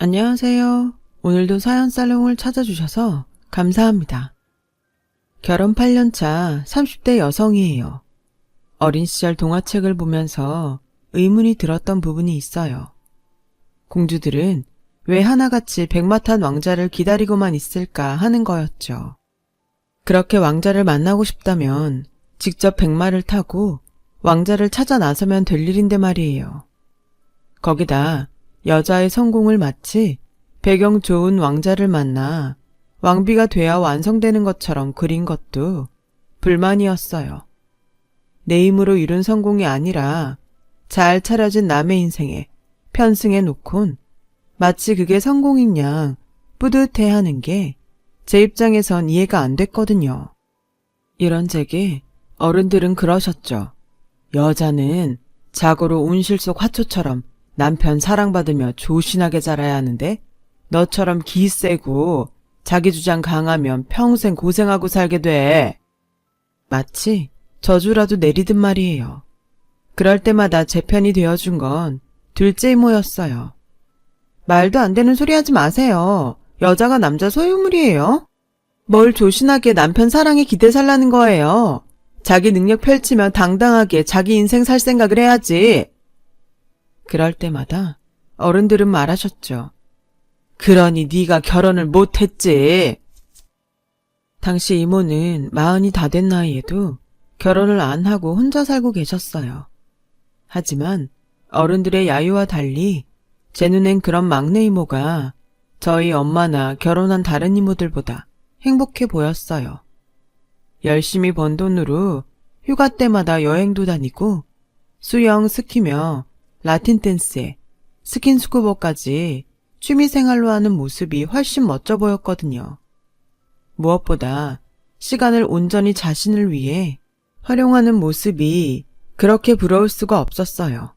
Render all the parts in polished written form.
안녕하세요. 오늘도 사연 살롱을 찾아주셔서 감사합니다. 결혼 8년차 30대 여성이에요. 어린 시절 동화책을 보면서 의문이 들었던 부분이 있어요. 공주들은 왜 하나같이 백마탄 왕자를 기다리고만 있을까 하는 거였죠. 그렇게 왕자를 만나고 싶다면 직접 백마를 타고 왕자를 찾아 나서면 될 일인데 말이에요. 거기다 여자의 성공을 마치 배경 좋은 왕자를 만나 왕비가 돼야 완성되는 것처럼 그린 것도 불만이었어요. 내 힘으로 이룬 성공이 아니라 잘 차려진 남의 인생에 편승해 놓곤 마치 그게 성공인 양 뿌듯해하는 게 제 입장에선 이해가 안 됐거든요. 이런 제게 어른들은 그러셨죠. 여자는 자고로 온실 속 화초처럼 남편 사랑받으며 조신하게 자라야 하는데 너처럼 기 세고 자기 주장 강하면 평생 고생하고 살게 돼. 마치 저주라도 내리듯 말이에요. 그럴 때마다 제 편이 되어준 건 둘째 이모였어요. 말도 안 되는 소리 하지 마세요. 여자가 남자 소유물이에요. 뭘 조신하게 남편 사랑에 기대 살라는 거예요. 자기 능력 펼치며 당당하게 자기 인생 살 생각을 해야지. 그럴 때마다 어른들은 말하셨죠. 그러니 네가 결혼을 못했지. 당시 이모는 40이 다 된 나이에도 결혼을 안 하고 혼자 살고 계셨어요. 하지만 어른들의 야유와 달리 제 눈엔 그런 막내 이모가 저희 엄마나 결혼한 다른 이모들보다 행복해 보였어요. 열심히 번 돈으로 휴가 때마다 여행도 다니고 수영, 스키며 라틴 댄스에 스킨스쿠버까지 취미생활로 하는 모습이 훨씬 멋져 보였거든요. 무엇보다 시간을 온전히 자신을 위해 활용하는 모습이 그렇게 부러울 수가 없었어요.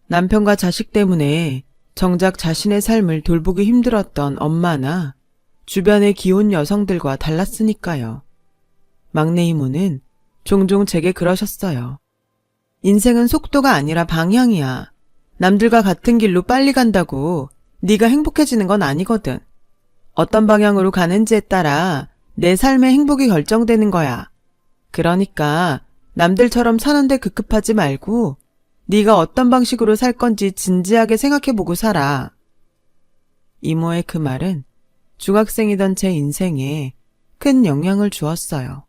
남편과 자식 때문에 정작 자신의 삶을 돌보기 힘들었던 엄마나 주변의 기혼 여성들과 달랐으니까요. 막내 이모는 종종 제게 그러셨어요. 인생은 속도가 아니라 방향이야. 남들과 같은 길로 빨리 간다고 네가 행복해지는 건 아니거든. 어떤 방향으로 가는지에 따라 내 삶의 행복이 결정되는 거야. 그러니까 남들처럼 사는데 급급하지 말고 네가 어떤 방식으로 살 건지 진지하게 생각해보고 살아. 이모의 그 말은 중학생이던 제 인생에 큰 영향을 주었어요.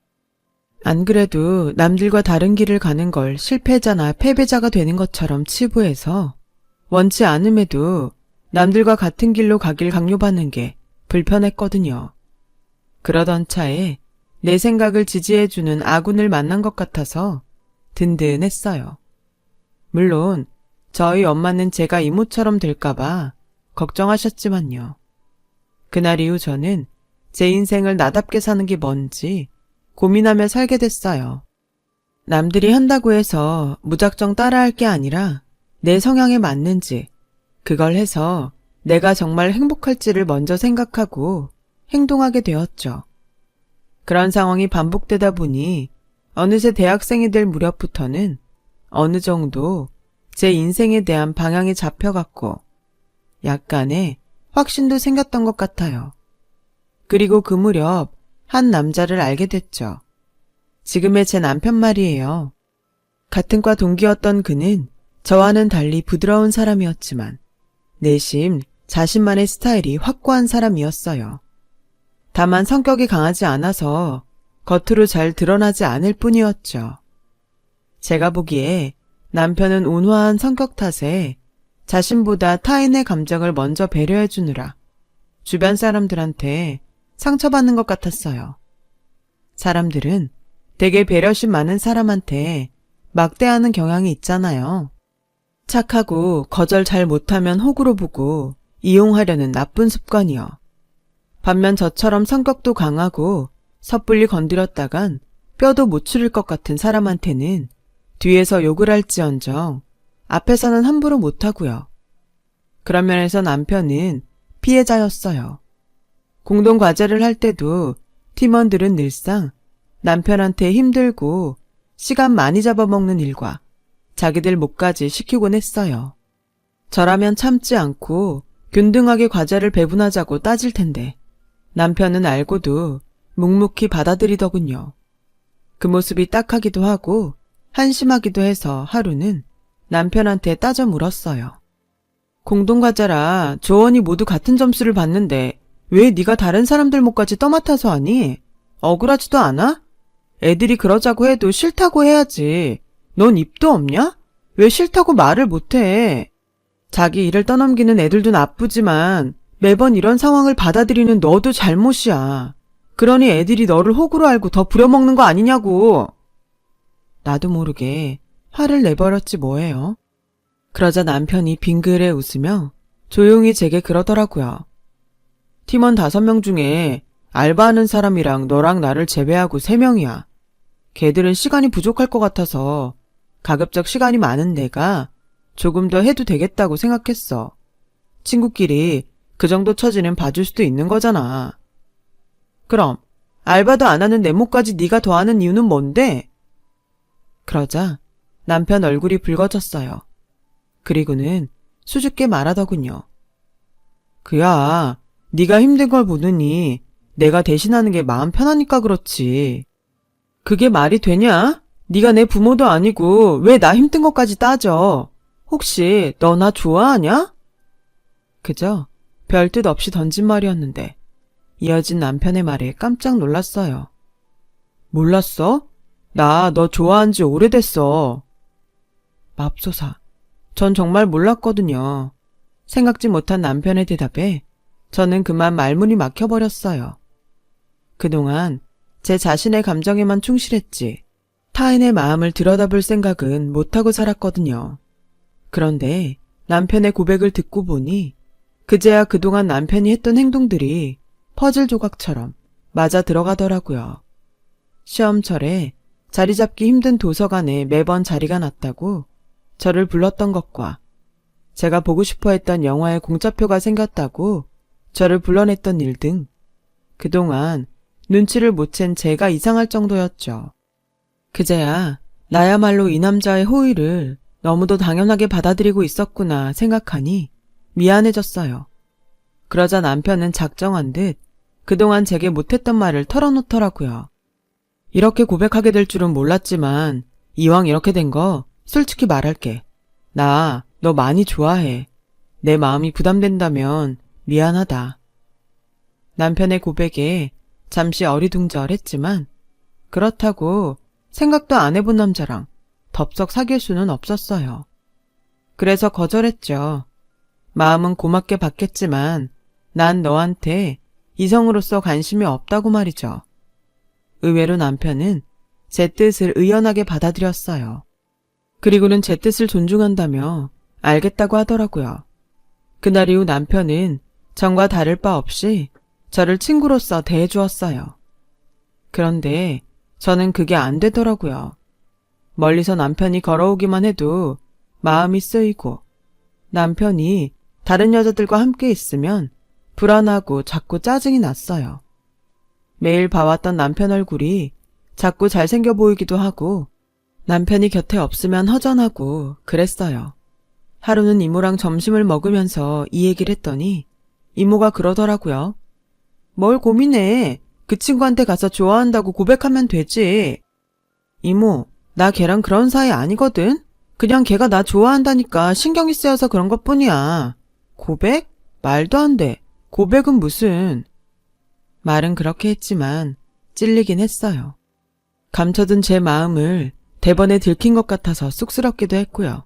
안 그래도 남들과 다른 길을 가는 걸 실패자나 패배자가 되는 것처럼 치부해서 원치 않음에도 남들과 같은 길로 가길 강요받는 게 불편했거든요. 그러던 차에 내 생각을 지지해주는 아군을 만난 것 같아서 든든했어요. 물론 저희 엄마는 제가 이모처럼 될까봐 걱정하셨지만요. 그날 이후 저는 제 인생을 나답게 사는 게 뭔지 고민하며 살게 됐어요. 남들이 한다고 해서 무작정 따라할 게 아니라 내 성향에 맞는지 그걸 해서 내가 정말 행복할지를 먼저 생각하고 행동하게 되었죠. 그런 상황이 반복되다 보니 어느새 대학생이 될 무렵부터는 어느 정도 제 인생에 대한 방향이 잡혀갔고 약간의 확신도 생겼던 것 같아요. 그리고 그 무렵 한 남자를 알게 됐죠. 지금의 제 남편 말이에요. 같은 과 동기였던 그는 저와는 달리 부드러운 사람이었지만 내심 자신만의 스타일이 확고한 사람이었어요. 다만 성격이 강하지 않아서 겉으로 잘 드러나지 않을 뿐이었죠. 제가 보기에 남편은 온화한 성격 탓에 자신보다 타인의 감정을 먼저 배려해주느라 주변 사람들한테 상처받는 것 같았어요. 사람들은 되게 배려심 많은 사람한테 막대하는 경향이 있잖아요. 착하고 거절 잘 못하면 호구로 보고 이용하려는 나쁜 습관이요. 반면 저처럼 성격도 강하고 섣불리 건드렸다간 뼈도 못 추릴 것 같은 사람한테는 뒤에서 욕을 할지언정 앞에서는 함부로 못하고요. 그런 면에서 남편은 피해자였어요. 공동과제를 할 때도 팀원들은 늘상 남편한테 힘들고 시간 많이 잡아먹는 일과 자기들 몫까지 시키곤 했어요. 저라면 참지 않고 균등하게 과제를 배분하자고 따질 텐데 남편은 알고도 묵묵히 받아들이더군요. 그 모습이 딱하기도 하고 한심하기도 해서 하루는 남편한테 따져 물었어요. 공동과제라 조원이 모두 같은 점수를 받는데 왜 네가 다른 사람들 몫까지 떠맡아서 하니? 억울하지도 않아? 애들이 그러자고 해도 싫다고 해야지. 넌 입도 없냐? 왜 싫다고 말을 못해? 자기 일을 떠넘기는 애들도 나쁘지만 매번 이런 상황을 받아들이는 너도 잘못이야. 그러니 애들이 너를 호구로 알고 더 부려먹는 거 아니냐고. 나도 모르게 화를 내버렸지 뭐예요. 그러자 남편이 빙그레 웃으며 조용히 제게 그러더라고요. 팀원 5명 중에 알바하는 사람이랑 너랑 나를 제외하고 3명이야. 걔들은 시간이 부족할 것 같아서 가급적 시간이 많은 내가 조금 더 해도 되겠다고 생각했어. 친구끼리 그 정도 처지는 봐줄 수도 있는 거잖아. 그럼 알바도 안 하는 내 몫까지 네가 더하는 이유는 뭔데? 그러자 남편 얼굴이 붉어졌어요. 그리고는 수줍게 말하더군요. 그야 네가 힘든 걸 보느니 내가 대신하는 게 마음 편하니까 그렇지. 그게 말이 되냐? 네가 내 부모도 아니고 왜 나 힘든 것까지 따져? 혹시 너 나 좋아하냐? 그저 별뜻 없이 던진 말이었는데 이어진 남편의 말에 깜짝 놀랐어요. 몰랐어? 나 너 좋아한 지 오래됐어. 맙소사. 전 정말 몰랐거든요. 생각지 못한 남편의 대답에 저는 그만 말문이 막혀버렸어요. 그동안 제 자신의 감정에만 충실했지 타인의 마음을 들여다볼 생각은 못하고 살았거든요. 그런데 남편의 고백을 듣고 보니 그제야 그동안 남편이 했던 행동들이 퍼즐 조각처럼 맞아 들어가더라고요. 시험철에 자리 잡기 힘든 도서관에 매번 자리가 났다고 저를 불렀던 것과 제가 보고 싶어 했던 영화에 공짜표가 생겼다고 저를 불러냈던 일 등 그동안 눈치를 못 챈 제가 이상할 정도였죠. 그제야 나야말로 이 남자의 호의를 너무도 당연하게 받아들이고 있었구나 생각하니 미안해졌어요. 그러자 남편은 작정한 듯 그동안 제게 못했던 말을 털어놓더라고요. 이렇게 고백하게 될 줄은 몰랐지만 이왕 이렇게 된 거 솔직히 말할게. 나 너 많이 좋아해. 내 마음이 부담된다면 미안하다. 남편의 고백에 잠시 어리둥절했지만 그렇다고 생각도 안 해본 남자랑 덥석 사귈 수는 없었어요. 그래서 거절했죠. 마음은 고맙게 받겠지만 난 너한테 이성으로서 관심이 없다고 말이죠. 의외로 남편은 제 뜻을 의연하게 받아들였어요. 그리고는 제 뜻을 존중한다며 알겠다고 하더라고요. 그날 이후 남편은 전과 다를 바 없이 저를 친구로서 대해주었어요. 그런데 저는 그게 안 되더라고요. 멀리서 남편이 걸어오기만 해도 마음이 쓰이고 남편이 다른 여자들과 함께 있으면 불안하고 자꾸 짜증이 났어요. 매일 봐왔던 남편 얼굴이 자꾸 잘생겨 보이기도 하고 남편이 곁에 없으면 허전하고 그랬어요. 하루는 이모랑 점심을 먹으면서 이 얘기를 했더니 이모가 그러더라고요. 뭘 고민해. 그 친구한테 가서 좋아한다고 고백하면 되지. 이모, 나 걔랑 그런 사이 아니거든. 그냥 걔가 나 좋아한다니까 신경이 쓰여서 그런 것뿐이야. 고백? 말도 안 돼. 고백은 무슨. 말은 그렇게 했지만 찔리긴 했어요. 감춰둔 제 마음을 대번에 들킨 것 같아서 쑥스럽기도 했고요.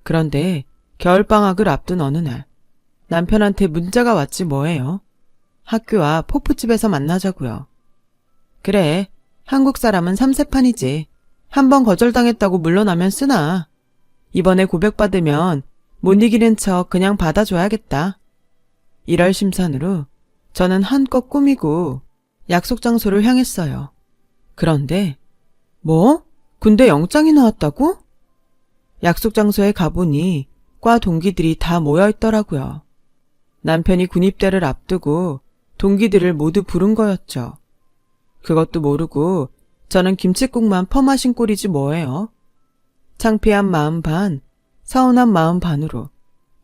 그런데 겨울방학을 앞둔 어느 날 남편한테 문자가 왔지 뭐예요. 학교 앞 포프집에서 만나자고요. 그래, 한국 사람은 삼세판이지. 한번 거절당했다고 물러나면 쓰나. 이번에 고백받으면 못 이기는 척 그냥 받아줘야겠다. 1월 심산으로 저는 한껏 꾸미고 약속 장소를 향했어요. 그런데 뭐? 군대 영장이 나왔다고? 약속 장소에 가보니 과 동기들이 다 모여있더라고요. 남편이 군입대를 앞두고 동기들을 모두 부른 거였죠. 그것도 모르고 저는 김칫국만 퍼마신 꼴이지 뭐예요. 창피한 마음 반, 서운한 마음 반으로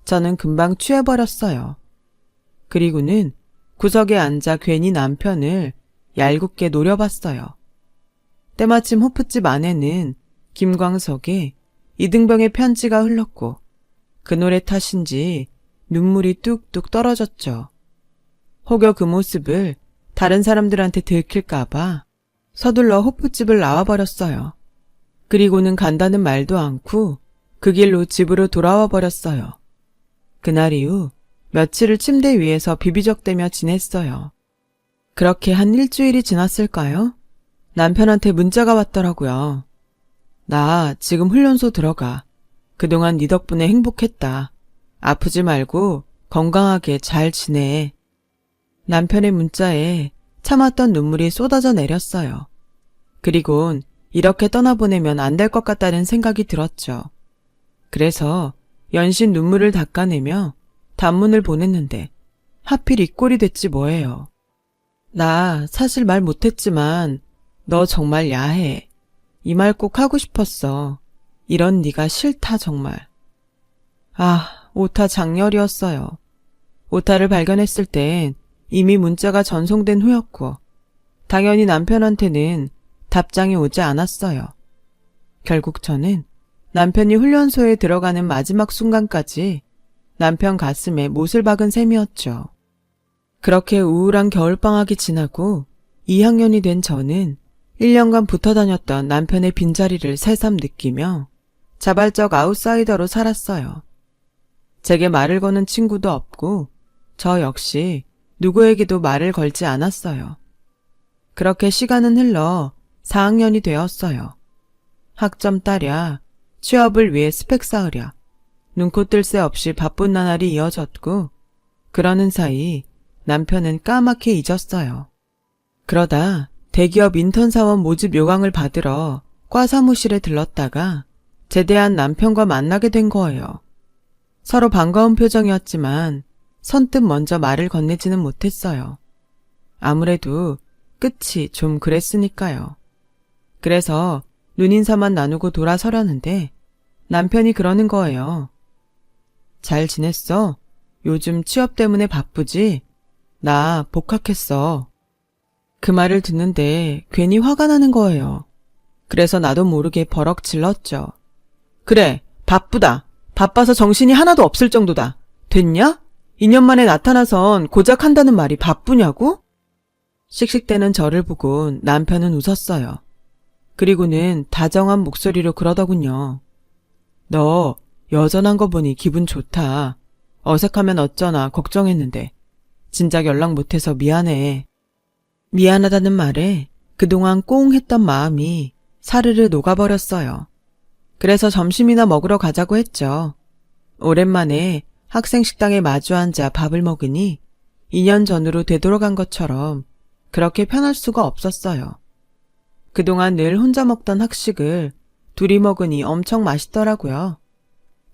저는 금방 취해버렸어요. 그리고는 구석에 앉아 괜히 남편을 얄궂게 노려봤어요. 때마침 호프집 안에는 김광석의 이등병의 편지가 흘렀고 그 노래 탓인지 눈물이 뚝뚝 떨어졌죠. 혹여 그 모습을 다른 사람들한테 들킬까봐 서둘러 호프집을 나와버렸어요. 그리고는 간다는 말도 않고 그 길로 집으로 돌아와 버렸어요. 그날 이후 며칠을 침대 위에서 비비적대며 지냈어요. 그렇게 한 일주일이 지났을까요? 남편한테 문자가 왔더라고요. 나 지금 훈련소 들어가. 그동안 네 덕분에 행복했다. 아프지 말고 건강하게 잘 지내. 남편의 문자에 참았던 눈물이 쏟아져 내렸어요. 그리곤 이렇게 떠나보내면 안 될 것 같다는 생각이 들었죠. 그래서 연신 눈물을 닦아내며 단문을 보냈는데 하필 이 꼴이 됐지 뭐예요. 나 사실 말 못했지만 너 정말 야해. 이 말 꼭 하고 싶었어. 이런 네가 싫다 정말. 아, 오타 장렬이었어요. 오타를 발견했을 땐 이미 문자가 전송된 후였고 당연히 남편한테는 답장이 오지 않았어요. 결국 저는 남편이 훈련소에 들어가는 마지막 순간까지 남편 가슴에 못을 박은 셈이었죠. 그렇게 우울한 겨울방학이 지나고 2학년이 된 저는 1년간 붙어 다녔던 남편의 빈자리를 새삼 느끼며 자발적 아웃사이더로 살았어요. 제게 말을 거는 친구도 없고 저 역시 누구에게도 말을 걸지 않았어요. 그렇게 시간은 흘러 4학년이 되었어요. 학점 따랴, 취업을 위해 스펙 쌓으랴, 눈코 뜰 새 없이 바쁜 나날이 이어졌고 그러는 사이 남편은 까맣게 잊었어요. 그러다 대기업 인턴 사원 모집 요강을 받으러 과 사무실에 들렀다가 제대한 남편과 만나게 된 거예요. 서로 반가운 표정이었지만 선뜻 먼저 말을 건네지는 못했어요. 아무래도 끝이 좀 그랬으니까요. 그래서 눈인사만 나누고 돌아서려는데 남편이 그러는 거예요. 잘 지냈어? 요즘 취업 때문에 바쁘지? 나 복학했어. 그 말을 듣는데 괜히 화가 나는 거예요. 그래서 나도 모르게 버럭 질렀죠. 그래, 바쁘다. 바빠서 정신이 하나도 없을 정도다. 됐냐? 2년 만에 나타나선 고작 한다는 말이 바쁘냐고? 씩씩대는 저를 보곤 남편은 웃었어요. 그리고는 다정한 목소리로 그러더군요. 너 여전한 거 보니 기분 좋다. 어색하면 어쩌나 걱정했는데 진작 연락 못해서 미안해. 미안하다는 말에 그동안 꽁 했던 마음이 사르르 녹아버렸어요. 그래서 점심이나 먹으러 가자고 했죠. 오랜만에 학생 식당에 마주 앉아 밥을 먹으니 2년 전으로 되돌아간 것처럼 그렇게 편할 수가 없었어요. 그동안 늘 혼자 먹던 학식을 둘이 먹으니 엄청 맛있더라고요.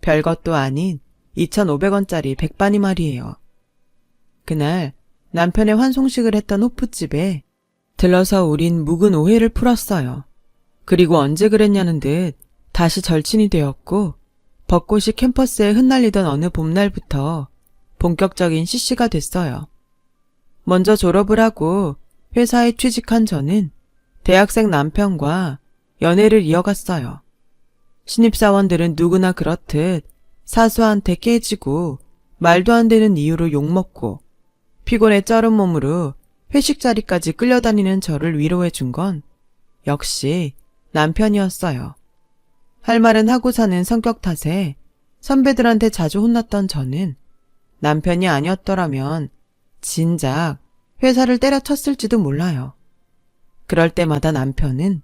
별것도 아닌 2,500원짜리 백반이 말이에요. 그날 남편의 환송식을 했던 호프집에 들러서 우린 묵은 오해를 풀었어요. 그리고 언제 그랬냐는 듯 다시 절친이 되었고 벚꽃이 캠퍼스에 흩날리던 어느 봄날부터 본격적인 CC가 됐어요. 먼저 졸업을 하고 회사에 취직한 저는 대학생 남편과 연애를 이어갔어요. 신입사원들은 누구나 그렇듯 사수한테 깨지고 말도 안 되는 이유로 욕먹고 피곤에 쩔은 몸으로 회식 자리까지 끌려다니는 저를 위로해 준 건 역시 남편이었어요. 할 말은 하고 사는 성격 탓에 선배들한테 자주 혼났던 저는 남편이 아니었더라면 진작 회사를 때려쳤을지도 몰라요. 그럴 때마다 남편은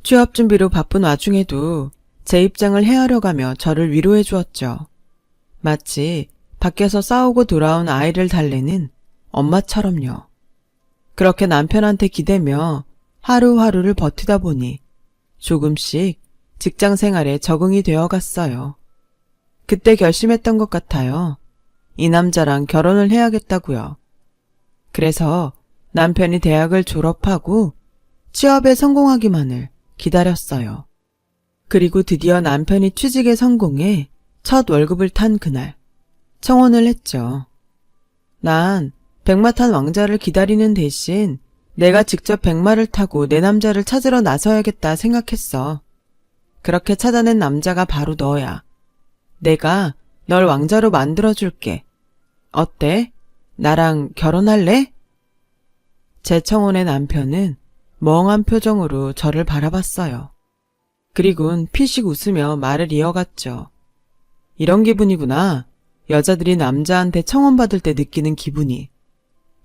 취업 준비로 바쁜 와중에도 제 입장을 헤아려가며 저를 위로해 주었죠. 마치 밖에서 싸우고 돌아온 아이를 달래는 엄마처럼요. 그렇게 남편한테 기대며 하루하루를 버티다 보니 조금씩 직장 생활에 적응이 되어 갔어요. 그때 결심했던 것 같아요. 이 남자랑 결혼을 해야겠다고요. 그래서 남편이 대학을 졸업하고 취업에 성공하기만을 기다렸어요. 그리고 드디어 남편이 취직에 성공해 첫 월급을 탄 그날, 청혼을 했죠. 난 백마탄 왕자를 기다리는 대신 내가 직접 백마를 타고 내 남자를 찾으러 나서야겠다 생각했어. 그렇게 찾아낸 남자가 바로 너야. 내가 널 왕자로 만들어줄게. 어때? 나랑 결혼할래? 제 청혼의 남편은 멍한 표정으로 저를 바라봤어요. 그리곤 피식 웃으며 말을 이어갔죠. 이런 기분이구나. 여자들이 남자한테 청혼받을 때 느끼는 기분이.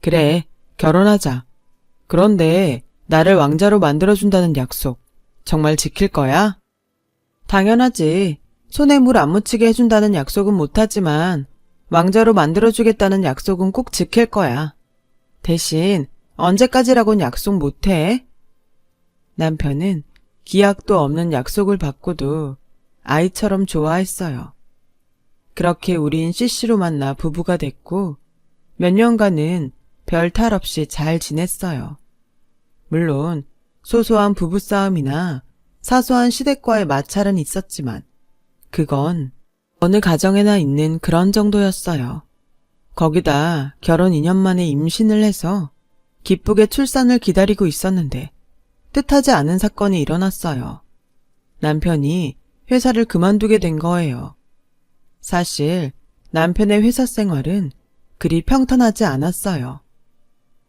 그래, 결혼하자. 그런데 나를 왕자로 만들어준다는 약속 정말 지킬 거야? 당연하지. 손에 물 안 묻히게 해준다는 약속은 못하지만 왕자로 만들어주겠다는 약속은 꼭 지킬 거야. 대신 언제까지라곤 약속 못해? 남편은 기약도 없는 약속을 받고도 아이처럼 좋아했어요. 그렇게 우린 CC로 만나 부부가 됐고 몇 년간은 별 탈 없이 잘 지냈어요. 물론 소소한 부부싸움이나 사소한 시댁과의 마찰은 있었지만 그건 어느 가정에나 있는 그런 정도였어요. 거기다 결혼 2년 만에 임신을 해서 기쁘게 출산을 기다리고 있었는데 뜻하지 않은 사건이 일어났어요. 남편이 회사를 그만두게 된 거예요. 사실 남편의 회사 생활은 그리 평탄하지 않았어요.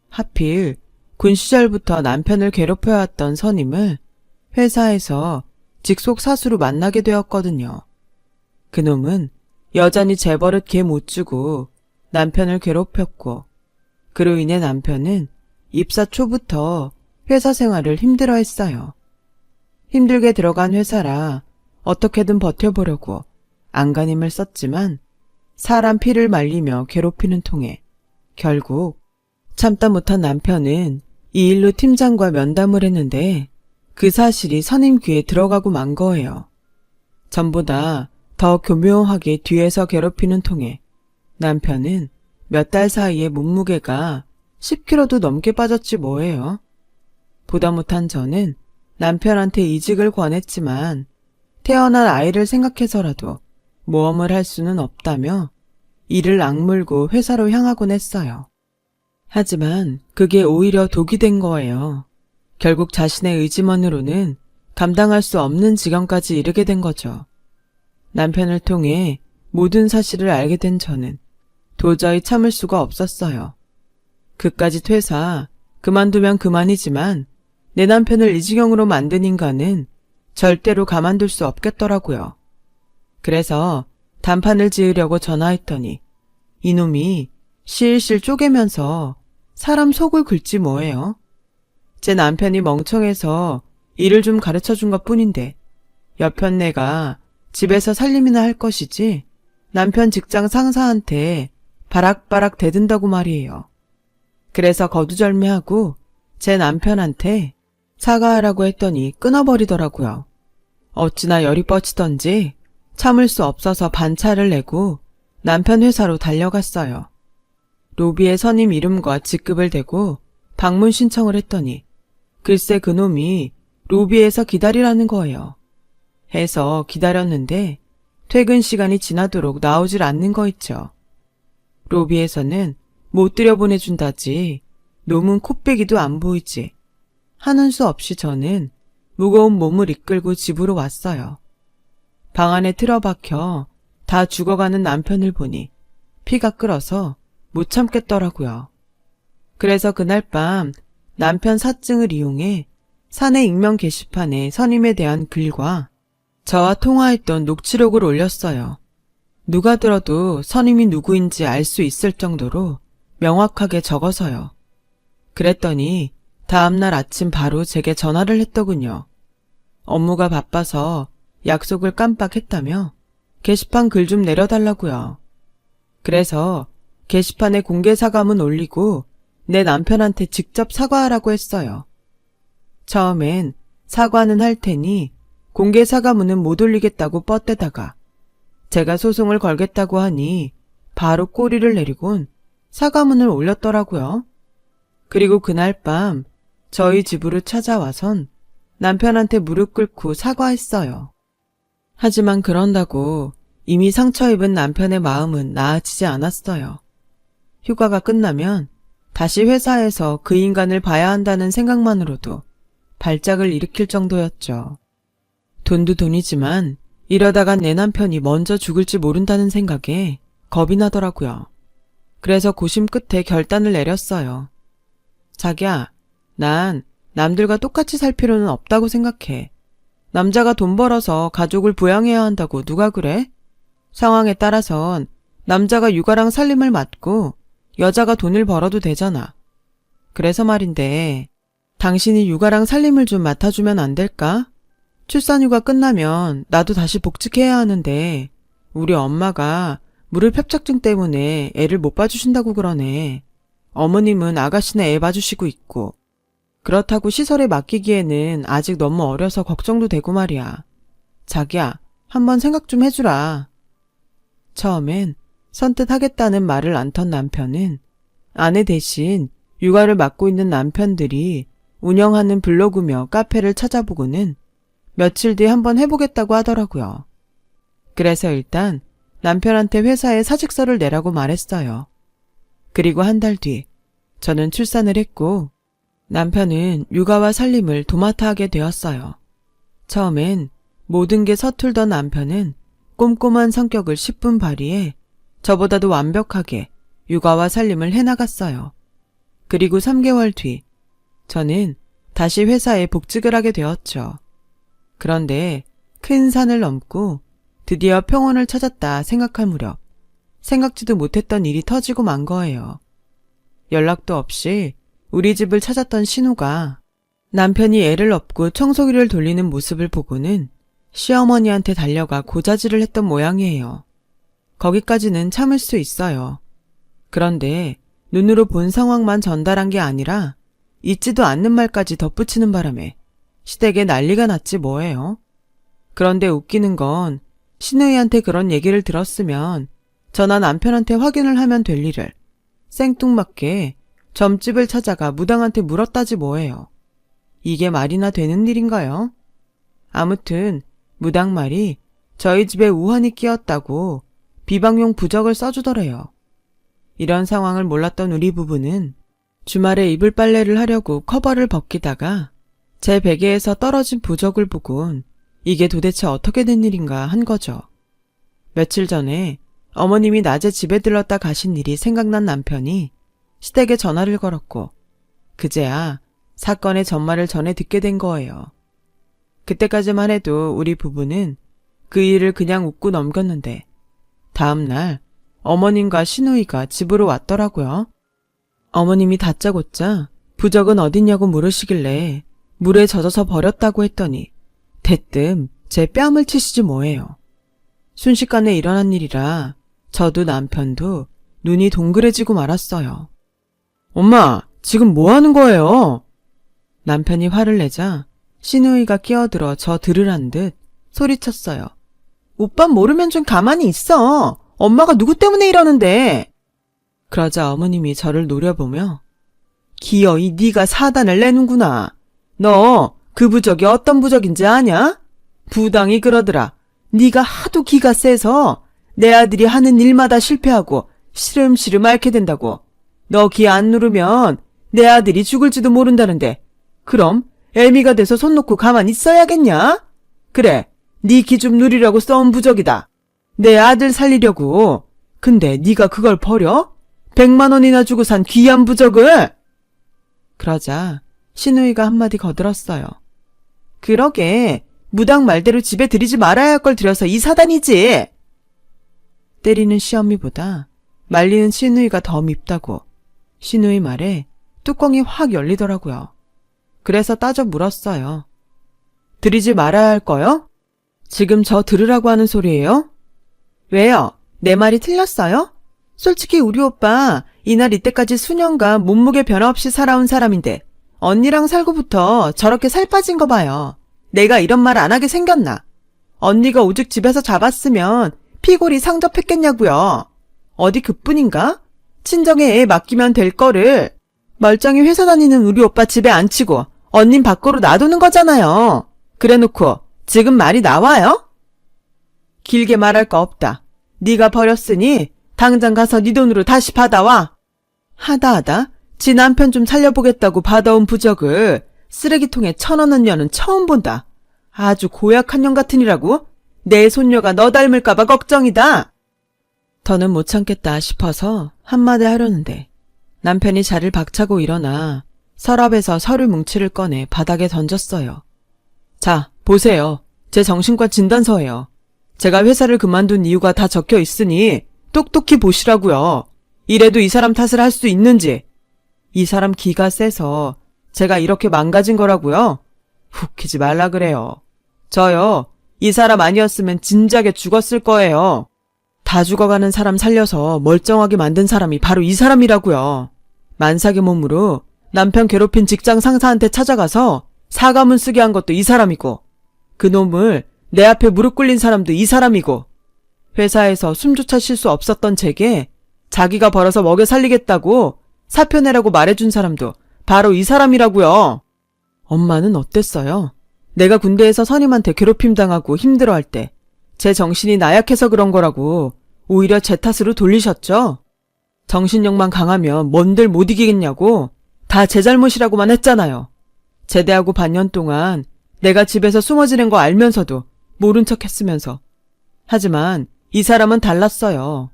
하필 군 시절부터 남편을 괴롭혀왔던 선임을 회사에서 직속 사수로 만나게 되었거든요. 그놈은 여전히 재벌릇 개 못 주고 남편을 괴롭혔고 그로 인해 남편은 입사 초부터 회사 생활을 힘들어했어요. 힘들게 들어간 회사라 어떻게든 버텨보려고 안간힘을 썼지만 사람 피를 말리며 괴롭히는 통에 결국 참다 못한 남편은 이 일로 팀장과 면담을 했는데 그 사실이 선임 귀에 들어가고 만 거예요. 전보다 더 교묘하게 뒤에서 괴롭히는 통에 남편은 몇 달 사이에 몸무게가 10kg도 넘게 빠졌지 뭐예요. 보다 못한 저는 남편한테 이직을 권했지만 태어날 아이를 생각해서라도 모험을 할 수는 없다며 이를 악물고 회사로 향하곤 했어요. 하지만 그게 오히려 독이 된 거예요. 결국 자신의 의지만으로는 감당할 수 없는 지경까지 이르게 된 거죠. 남편을 통해 모든 사실을 알게 된 저는 도저히 참을 수가 없었어요. 그까짓 회사 그만두면 그만이지만 내 남편을 이 지경으로 만든 인간은 절대로 가만둘 수 없겠더라고요. 그래서 단판을 지으려고 전화했더니 이놈이 실실 쪼개면서 사람 속을 긁지 뭐예요. 제 남편이 멍청해서 일을 좀 가르쳐준 것뿐인데 여편네가 집에서 살림이나 할 것이지 남편 직장 상사한테 바락바락 대든다고 말이에요. 그래서 거두절미하고 제 남편한테 사과하라고 했더니 끊어버리더라고요. 어찌나 열이 뻗치던지 참을 수 없어서 반차를 내고 남편 회사로 달려갔어요. 로비에 선임 이름과 직급을 대고 방문 신청을 했더니 글쎄 그놈이 로비에서 기다리라는 거예요. 해서 기다렸는데 퇴근 시간이 지나도록 나오질 않는 거 있죠. 로비에서는 못 들여보내준다지 놈은 코빼기도 안 보이지 하는 수 없이 저는 무거운 몸을 이끌고 집으로 왔어요. 방 안에 틀어박혀 다 죽어가는 남편을 보니 피가 끓어서 못 참겠더라고요. 그래서 그날 밤 남편 사증을 이용해 사내 익명 게시판에 선임에 대한 글과 저와 통화했던 녹취록을 올렸어요. 누가 들어도 선임이 누구인지 알 수 있을 정도로 명확하게 적어서요. 그랬더니 다음날 아침 바로 제게 전화를 했더군요. 업무가 바빠서 약속을 깜빡했다며 게시판 글 좀 내려달라고요. 그래서 게시판에 공개 사과문 올리고 내 남편한테 직접 사과하라고 했어요. 처음엔 사과는 할 테니 공개 사과문은 못 올리겠다고 뻗대다가 제가 소송을 걸겠다고 하니 바로 꼬리를 내리곤 사과문을 올렸더라고요. 그리고 그날 밤 저희 집으로 찾아와선 남편한테 무릎 꿇고 사과했어요. 하지만 그런다고 이미 상처 입은 남편의 마음은 나아지지 않았어요. 휴가가 끝나면 다시 회사에서 그 인간을 봐야 한다는 생각만으로도 발작을 일으킬 정도였죠. 돈도 돈이지만 이러다가 내 남편이 먼저 죽을지 모른다는 생각에 겁이 나더라고요. 그래서 고심 끝에 결단을 내렸어요. 자기야, 난 남들과 똑같이 살 필요는 없다고 생각해. 남자가 돈 벌어서 가족을 부양해야 한다고 누가 그래? 상황에 따라선 남자가 육아랑 살림을 맡고 여자가 돈을 벌어도 되잖아. 그래서 말인데 당신이 육아랑 살림을 좀 맡아주면 안 될까? 출산휴가 끝나면 나도 다시 복직해야 하는데 우리 엄마가 무릎 협착증 때문에 애를 못 봐주신다고 그러네. 어머님은 아가씨네 애 봐주시고 있고. 그렇다고 시설에 맡기기에는 아직 너무 어려서 걱정도 되고 말이야. 자기야, 한번 생각 좀 해주라. 처음엔 선뜻 하겠다는 말을 안 턴 남편은 아내 대신 육아를 맡고 있는 남편들이 운영하는 블로그며 카페를 찾아보고는 며칠 뒤에 한번 해보겠다고 하더라고요. 그래서 일단 남편한테 회사에 사직서를 내라고 말했어요. 그리고 한 달 뒤 저는 출산을 했고 남편은 육아와 살림을 도맡아 하게 되었어요. 처음엔 모든 게 서툴던 남편은 꼼꼼한 성격을 10분 발휘해 저보다도 완벽하게 육아와 살림을 해나갔어요. 그리고 3개월 뒤 저는 다시 회사에 복직을 하게 되었죠. 그런데 큰 산을 넘고 드디어 평온을 찾았다 생각할 무렵 생각지도 못했던 일이 터지고 만 거예요. 연락도 없이 우리 집을 찾았던 신우가 남편이 애를 업고 청소기를 돌리는 모습을 보고는 시어머니한테 달려가 고자질을 했던 모양이에요. 거기까지는 참을 수 있어요. 그런데 눈으로 본 상황만 전달한 게 아니라 있지도 않는 말까지 덧붙이는 바람에 시댁에 난리가 났지 뭐예요. 그런데 웃기는 건 신우이한테 그런 얘기를 들었으면 저나 남편한테 확인을 하면 될 일을 생뚱맞게 점집을 찾아가 무당한테 물었다지 뭐예요. 이게 말이나 되는 일인가요? 아무튼 무당 말이 저희 집에 우환이 끼었다고 비방용 부적을 써주더래요. 이런 상황을 몰랐던 우리 부부는 주말에 이불 빨래를 하려고 커버를 벗기다가 제 베개에서 떨어진 부적을 보곤 이게 도대체 어떻게 된 일인가 한 거죠. 며칠 전에 어머님이 낮에 집에 들렀다 가신 일이 생각난 남편이 시댁에 전화를 걸었고 그제야 사건의 전말을 전해 듣게 된 거예요. 그때까지만 해도 우리 부부는 그 일을 그냥 웃고 넘겼는데 다음 날 어머님과 시누이가 집으로 왔더라고요. 어머님이 다짜고짜 부적은 어딨냐고 물으시길래 물에 젖어서 버렸다고 했더니 대뜸 제 뺨을 치시지 뭐예요. 순식간에 일어난 일이라 저도 남편도 눈이 동그래지고 말았어요. 엄마, 지금 뭐 하는 거예요? 남편이 화를 내자 시누이가 끼어들어 저 들으란 듯 소리쳤어요. 오빠 모르면 좀 가만히 있어. 엄마가 누구 때문에 이러는데. 그러자 어머님이 저를 노려보며 기어이 네가 사단을 내는구나. 너 그 부적이 어떤 부적인지 아냐? 부당이 그러더라. 네가 하도 기가 세서 내 아들이 하는 일마다 실패하고 시름시름 앓게 된다고. 너 기 안 누르면 내 아들이 죽을지도 모른다는데 그럼 애미가 돼서 손 놓고 가만히 있어야겠냐? 그래, 네 기 좀 누리라고 써온 부적이다. 내 아들 살리려고. 근데 네가 그걸 버려? 100만 원이나 주고 산 귀한 부적을? 그러자 시누이가 한마디 거들었어요. 그러게, 무당 말대로 집에 들이지 말아야 할 걸 들여서 이 사단이지. 때리는 시어미보다 말리는 시누이가 더 밉다고 시누이 말에 뚜껑이 확 열리더라고요. 그래서 따져 물었어요. 들이지 말아야 할 거요? 지금 저 들으라고 하는 소리예요? 왜요? 내 말이 틀렸어요? 솔직히 우리 오빠 이날 이때까지 수년간 몸무게 변화 없이 살아온 사람인데 언니랑 살고부터 저렇게 살 빠진 거 봐요. 내가 이런 말 안 하게 생겼나? 언니가 오직 집에서 잡았으면 피골이 상접했겠냐고요. 어디 그뿐인가? 친정에 애 맡기면 될 거를 멀쩡히 회사 다니는 우리 오빠 집에 앉히고 언닌 밖으로 놔두는 거잖아요. 그래놓고 지금 말이 나와요? 길게 말할 거 없다. 네가 버렸으니 당장 가서 네 돈으로 다시 받아와. 하다 지 남편 좀 살려보겠다고 받아온 부적을 쓰레기통에 쳐넣는 년은 처음 본다. 아주 고약한 년 같으니라고? 내 손녀가 너 닮을까봐 걱정이다. 더는 못 참겠다 싶어서 한마디 하려는데 남편이 자리를 박차고 일어나 서랍에서 서류 뭉치를 꺼내 바닥에 던졌어요. 자, 보세요. 제 정신과 진단서예요. 제가 회사를 그만둔 이유가 다 적혀 있으니 똑똑히 보시라고요. 이래도 이 사람 탓을 할 수 있는지. 이 사람 기가 세서 제가 이렇게 망가진 거라고요? 웃기지 말라 그래요. 저요, 이 사람 아니었으면 진작에 죽었을 거예요. 다 죽어가는 사람 살려서 멀쩡하게 만든 사람이 바로 이 사람이라고요. 만삭의 몸으로 남편 괴롭힌 직장 상사한테 찾아가서 사과문 쓰게 한 것도 이 사람이고, 그 놈을 내 앞에 무릎 꿇린 사람도 이 사람이고, 회사에서 숨조차 쉴 수 없었던 제게 자기가 벌어서 먹여 살리겠다고 사표 내라고 말해준 사람도 바로 이 사람이라고요. 엄마는 어땠어요? 내가 군대에서 선임한테 괴롭힘 당하고 힘들어할 때 제 정신이 나약해서 그런 거라고 오히려 제 탓으로 돌리셨죠? 정신력만 강하면 뭔들 못 이기겠냐고 다 제 잘못이라고만 했잖아요. 제대하고 반년 동안 내가 집에서 숨어 지낸 거 알면서도 모른 척 했으면서. 하지만 이 사람은 달랐어요.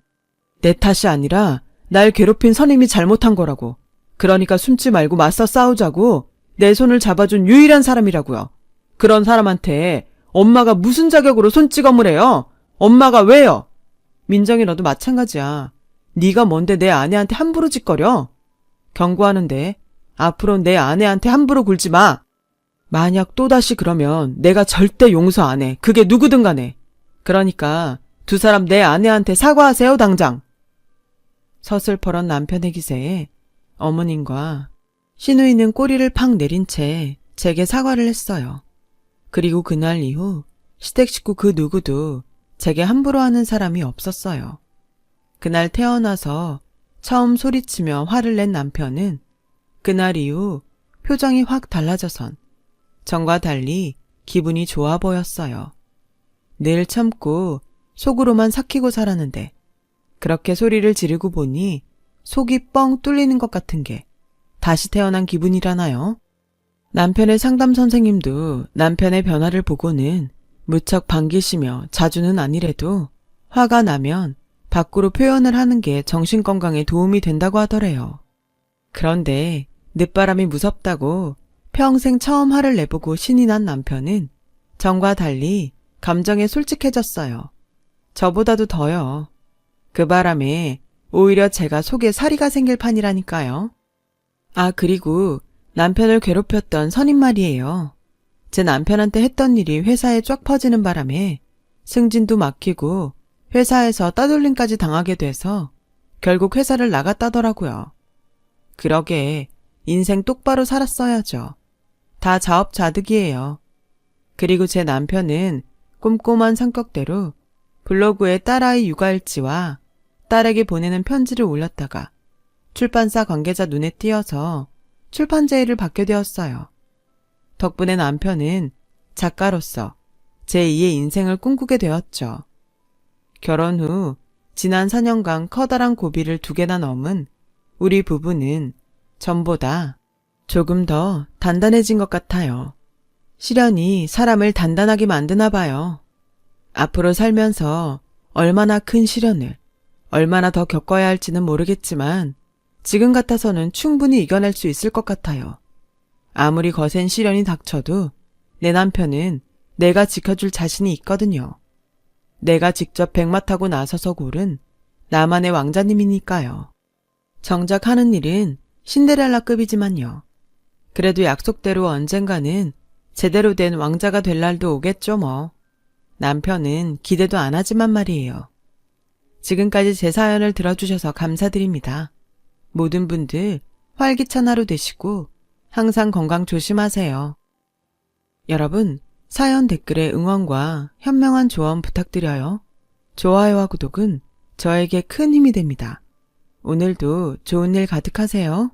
내 탓이 아니라 날 괴롭힌 선임이 잘못한 거라고. 그러니까 숨지 말고 맞서 싸우자고 내 손을 잡아준 유일한 사람이라고요. 그런 사람한테 엄마가 무슨 자격으로 손찌검을 해요? 엄마가 왜요? 민정이 너도 마찬가지야. 네가 뭔데 내 아내한테 함부로 짓거려? 경고하는데 앞으로 내 아내한테 함부로 굴지 마. 만약 또다시 그러면 내가 절대 용서 안 해. 그게 누구든 간에. 그러니까 두 사람 내 아내한테 사과하세요 당장. 서슬퍼런 남편의 기세에 어머님과 시누이는 꼬리를 팍 내린 채 제게 사과를 했어요. 그리고 그날 이후 시댁 식구 그 누구도 제게 함부로 하는 사람이 없었어요. 그날 태어나서 처음 소리치며 화를 낸 남편은 그날 이후 표정이 확 달라져선 전과 달리 기분이 좋아 보였어요. 늘 참고 속으로만 삭히고 살았는데 그렇게 소리를 지르고 보니 속이 뻥 뚫리는 것 같은 게 다시 태어난 기분이라나요? 남편의 상담 선생님도 남편의 변화를 보고는 무척 반기시며 자주는 아니래도 화가 나면 밖으로 표현을 하는 게 정신건강에 도움이 된다고 하더래요. 그런데 늦바람이 무섭다고 평생 처음 화를 내보고 신이 난 남편은 전과 달리 감정에 솔직해졌어요. 저보다도 더요. 그 바람에 오히려 제가 속에 사리가 생길 판이라니까요. 아, 그리고 남편을 괴롭혔던 선임 말이에요. 제 남편한테 했던 일이 회사에 쫙 퍼지는 바람에 승진도 막히고 회사에서 따돌림까지 당하게 돼서 결국 회사를 나갔다더라고요. 그러게 인생 똑바로 살았어야죠. 다 자업자득이에요. 그리고 제 남편은 꼼꼼한 성격대로 블로그에 딸아이 육아일지와 딸에게 보내는 편지를 올렸다가 출판사 관계자 눈에 띄어서 출판 제의를 받게 되었어요. 덕분에 남편은 작가로서 제2의 인생을 꿈꾸게 되었죠. 결혼 후 지난 4년간 커다란 고비를 2개나 넘은 우리 부부는 전보다 조금 더 단단해진 것 같아요. 시련이 사람을 단단하게 만드나 봐요. 앞으로 살면서 얼마나 큰 시련을, 얼마나 더 겪어야 할지는 모르겠지만 지금 같아서는 충분히 이겨낼 수 있을 것 같아요. 아무리 거센 시련이 닥쳐도 내 남편은 내가 지켜줄 자신이 있거든요. 내가 직접 백마 타고 나서서 고른 나만의 왕자님이니까요. 정작 하는 일은 신데렐라급이지만요. 그래도 약속대로 언젠가는 제대로 된 왕자가 될 날도 오겠죠 뭐. 남편은 기대도 안 하지만 말이에요. 지금까지 제 사연을 들어주셔서 감사드립니다. 모든 분들 활기찬 하루 되시고 항상 건강 조심하세요. 여러분, 사연 댓글에 응원과 현명한 조언 부탁드려요. 좋아요와 구독은 저에게 큰 힘이 됩니다. 오늘도 좋은 일 가득하세요.